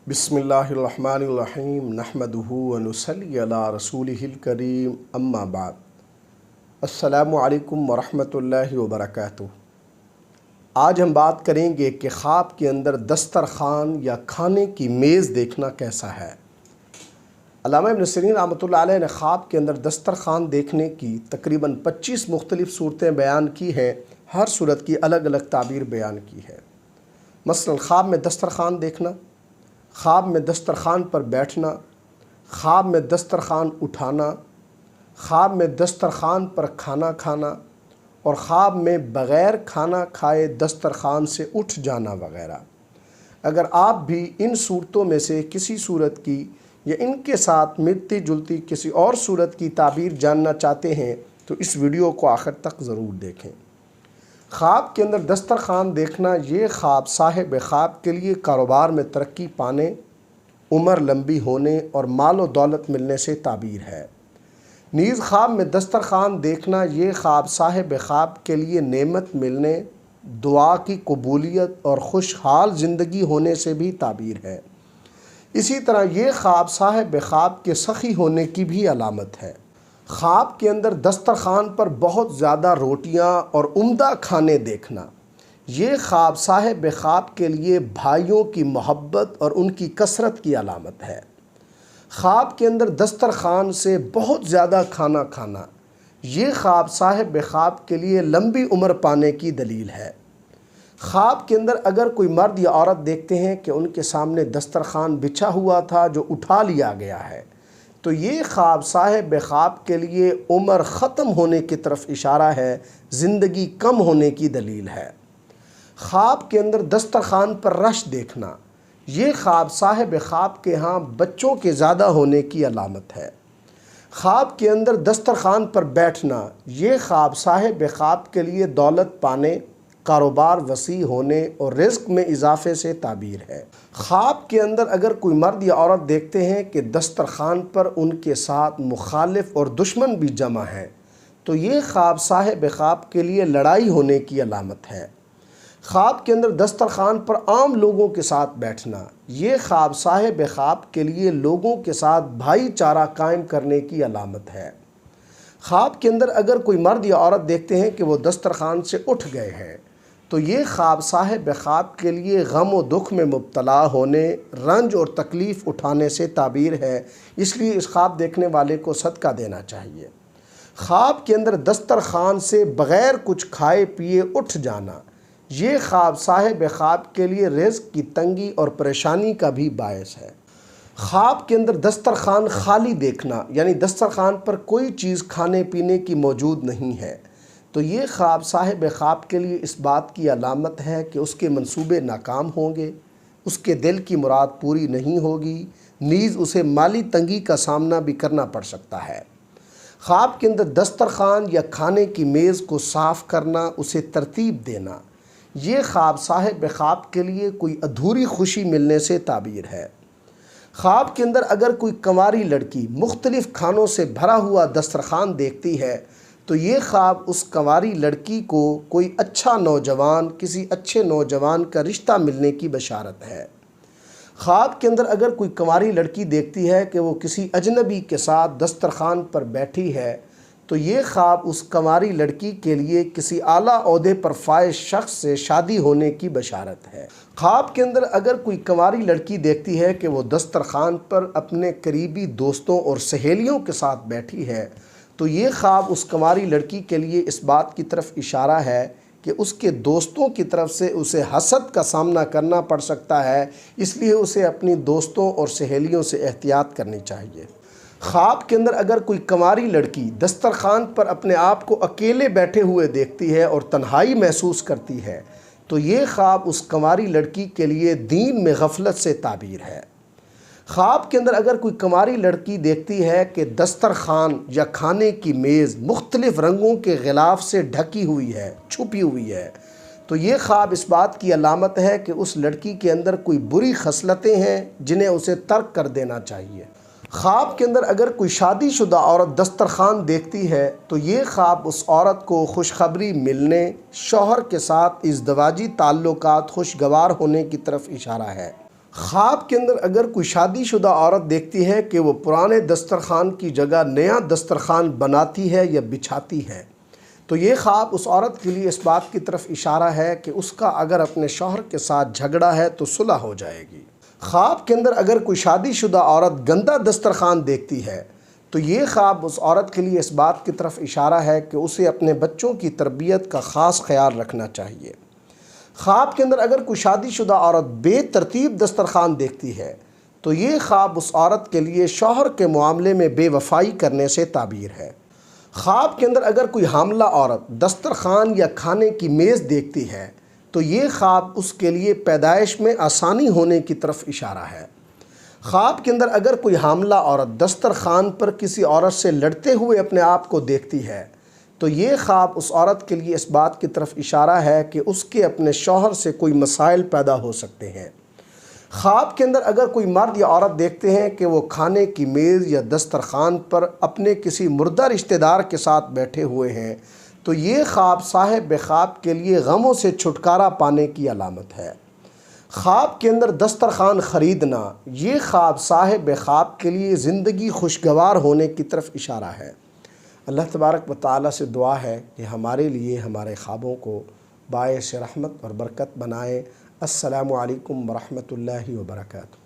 بسم اللہ الرحمن الرحیم نحمدہ ونصلی علی رسولہ الکریم اما بعد۔ السلام علیکم ورحمۃ اللہ وبرکاتہ۔ آج ہم بات کریں گے کہ خواب کے اندر دسترخوان یا کھانے کی میز دیکھنا کیسا ہے۔ علامہ ابن سیرین رحمۃ اللہ علیہ نے خواب کے اندر دسترخوان دیکھنے کی تقریباً 25 مختلف صورتیں بیان کی ہیں۔ ہر صورت کی الگ الگ تعبیر بیان کی ہے۔ مثلا خواب میں دسترخوان دیکھنا، خواب میں دسترخوان پر بیٹھنا، خواب میں دسترخوان اٹھانا، خواب میں دسترخوان پر کھانا کھانا اور خواب میں بغیر کھانا کھائے دسترخوان سے اٹھ جانا وغیرہ۔ اگر آپ بھی ان صورتوں میں سے کسی صورت کی یا ان کے ساتھ ملتی جلتی کسی اور صورت کی تعبیر جاننا چاہتے ہیں تو اس ویڈیو کو آخر تک ضرور دیکھیں۔ خواب کے اندر دسترخوان دیکھنا یہ خواب صاحب خواب کے لیے کاروبار میں ترقی پانے، عمر لمبی ہونے اور مال و دولت ملنے سے تعبیر ہے۔ نیز خواب میں دسترخوان دیکھنا یہ خواب صاحب خواب کے لیے نعمت ملنے، دعا کی قبولیت اور خوشحال زندگی ہونے سے بھی تعبیر ہے۔ اسی طرح یہ خواب صاحب خواب کے سخی ہونے کی بھی علامت ہے۔ خواب کے اندر دسترخوان پر بہت زیادہ روٹیاں اور عمدہ کھانے دیکھنا یہ خواب صاحب خواب کے لیے بھائیوں کی محبت اور ان کی کثرت کی علامت ہے۔ خواب کے اندر دسترخوان سے بہت زیادہ کھانا کھانا یہ خواب صاحب خواب کے لیے لمبی عمر پانے کی دلیل ہے۔ خواب کے اندر اگر کوئی مرد یا عورت دیکھتے ہیں کہ ان کے سامنے دسترخوان بچھا ہوا تھا جو اٹھا لیا گیا ہے تو یہ خواب صاحب خواب کے لیے عمر ختم ہونے کی طرف اشارہ ہے، زندگی کم ہونے کی دلیل ہے۔ خواب کے اندر دسترخوان پر رش دیکھنا یہ خواب صاحب خواب کے ہاں بچوں کے زیادہ ہونے کی علامت ہے۔ خواب کے اندر دسترخوان پر بیٹھنا یہ خواب صاحب خواب کے لیے دولت پانے، کاروبار وسیع ہونے اور رزق میں اضافے سے تعبیر ہے۔ خواب کے اندر اگر کوئی مرد یا عورت دیکھتے ہیں کہ دسترخوان پر ان کے ساتھ مخالف اور دشمن بھی جمع ہیں تو یہ خواب صاحب خواب کے لیے لڑائی ہونے کی علامت ہے۔ خواب کے اندر دسترخوان پر عام لوگوں کے ساتھ بیٹھنا یہ خواب صاحب خواب کے لیے لوگوں کے ساتھ بھائی چارہ قائم کرنے کی علامت ہے۔ خواب کے اندر اگر کوئی مرد یا عورت دیکھتے ہیں کہ وہ دسترخوان سے اٹھ گئے ہیں تو یہ خواب صاحب خواب کے لیے غم و دکھ میں مبتلا ہونے، رنج اور تکلیف اٹھانے سے تعبیر ہے، اس لیے اس خواب دیکھنے والے کو صدقہ دینا چاہیے۔ خواب کے اندر دسترخوان سے بغیر کچھ کھائے پیے اٹھ جانا یہ خواب صاحب خواب کے لیے رزق کی تنگی اور پریشانی کا بھی باعث ہے۔ خواب کے اندر دسترخوان خالی دیکھنا یعنی دسترخوان پر کوئی چیز کھانے پینے کی موجود نہیں ہے تو یہ خواب صاحب خواب کے لیے اس بات کی علامت ہے کہ اس کے منصوبے ناکام ہوں گے، اس کے دل کی مراد پوری نہیں ہوگی، نیز اسے مالی تنگی کا سامنا بھی کرنا پڑ سکتا ہے۔ خواب کے اندر دسترخوان یا کھانے کی میز کو صاف کرنا، اسے ترتیب دینا یہ خواب صاحب خواب کے لیے کوئی ادھوری خوشی ملنے سے تعبیر ہے۔ خواب کے اندر اگر کوئی کنواری لڑکی مختلف کھانوں سے بھرا ہوا دسترخوان دیکھتی ہے تو یہ خواب اس کنواری لڑکی کو کوئی اچھا نوجوان، کسی اچھے نوجوان کا رشتہ ملنے کی بشارت ہے۔ خواب کے اندر اگر کوئی کنواری لڑکی دیکھتی ہے کہ وہ کسی اجنبی کے ساتھ دسترخوان پر بیٹھی ہے تو یہ خواب اس کنواری لڑکی کے لیے کسی اعلیٰ عہدے پر فائز شخص سے شادی ہونے کی بشارت ہے۔ خواب کے اندر اگر کوئی کنواری لڑکی دیکھتی ہے کہ وہ دسترخوان پر اپنے قریبی دوستوں اور سہیلیوں کے ساتھ بیٹھی ہے تو یہ خواب اس کنواری لڑکی کے لیے اس بات کی طرف اشارہ ہے کہ اس کے دوستوں کی طرف سے اسے حسد کا سامنا کرنا پڑ سکتا ہے، اس لیے اسے اپنی دوستوں اور سہیلیوں سے احتیاط کرنی چاہیے۔ خواب کے اندر اگر کوئی کنواری لڑکی دسترخوان پر اپنے آپ کو اکیلے بیٹھے ہوئے دیکھتی ہے اور تنہائی محسوس کرتی ہے تو یہ خواب اس کنواری لڑکی کے لیے دین میں غفلت سے تعبیر ہے۔ خواب کے اندر اگر کوئی کنواری لڑکی دیکھتی ہے کہ دسترخوان یا کھانے کی میز مختلف رنگوں کے غلاف سے ڈھکی ہوئی ہے، چھپی ہوئی ہے تو یہ خواب اس بات کی علامت ہے کہ اس لڑکی کے اندر کوئی بری خصلتیں ہیں جنہیں اسے ترک کر دینا چاہیے۔ خواب کے اندر اگر کوئی شادی شدہ عورت دسترخوان دیکھتی ہے تو یہ خواب اس عورت کو خوشخبری ملنے، شوہر کے ساتھ ازدواجی تعلقات خوشگوار ہونے کی طرف اشارہ ہے۔ خواب کے اندر اگر کوئی شادی شدہ عورت دیکھتی ہے کہ وہ پرانے دسترخوان کی جگہ نیا دسترخوان بناتی ہے یا بچھاتی ہے، تو یہ خواب اس عورت کے لیے اس بات کی طرف اشارہ ہے کہ اس کا اگر اپنے شوہر کے ساتھ جھگڑا ہے تو صلح ہو جائے گی۔ خواب کے اندر اگر کوئی شادی شدہ عورت گندا دسترخوان دیکھتی ہے تو یہ خواب اس عورت کے لیے اس بات کی طرف اشارہ ہے کہ اسے اپنے بچوں کی تربیت کا خاص خیال رکھنا چاہیے۔ خواب کے اندر اگر کوئی شادی شدہ عورت بے ترتیب دسترخوان دیکھتی ہے تو یہ خواب اس عورت کے لیے شوہر کے معاملے میں بے وفائی کرنے سے تعبیر ہے۔ خواب کے اندر اگر کوئی حاملہ عورت دسترخوان یا کھانے کی میز دیکھتی ہے تو یہ خواب اس کے لیے پیدائش میں آسانی ہونے کی طرف اشارہ ہے۔ خواب کے اندر اگر کوئی حاملہ عورت دسترخوان پر کسی عورت سے لڑتے ہوئے اپنے آپ کو دیکھتی ہے تو یہ خواب اس عورت کے لیے اس بات کی طرف اشارہ ہے کہ اس کے اپنے شوہر سے کوئی مسائل پیدا ہو سکتے ہیں۔ خواب کے اندر اگر کوئی مرد یا عورت دیکھتے ہیں کہ وہ کھانے کی میز یا دسترخوان پر اپنے کسی مردہ رشتہ دار کے ساتھ بیٹھے ہوئے ہیں تو یہ خواب صاحب خواب کے لیے غموں سے چھٹکارا پانے کی علامت ہے۔ خواب کے اندر دسترخوان خریدنا، یہ خواب صاحب خواب کے لیے زندگی خوشگوار ہونے کی طرف اشارہ ہے۔ اللہ تبارک و تعالیٰ سے دعا ہے کہ ہمارے لیے ہمارے خوابوں کو باعث رحمت اور برکت بنائے۔ السلام علیکم ورحمۃ اللہ وبرکاتہ۔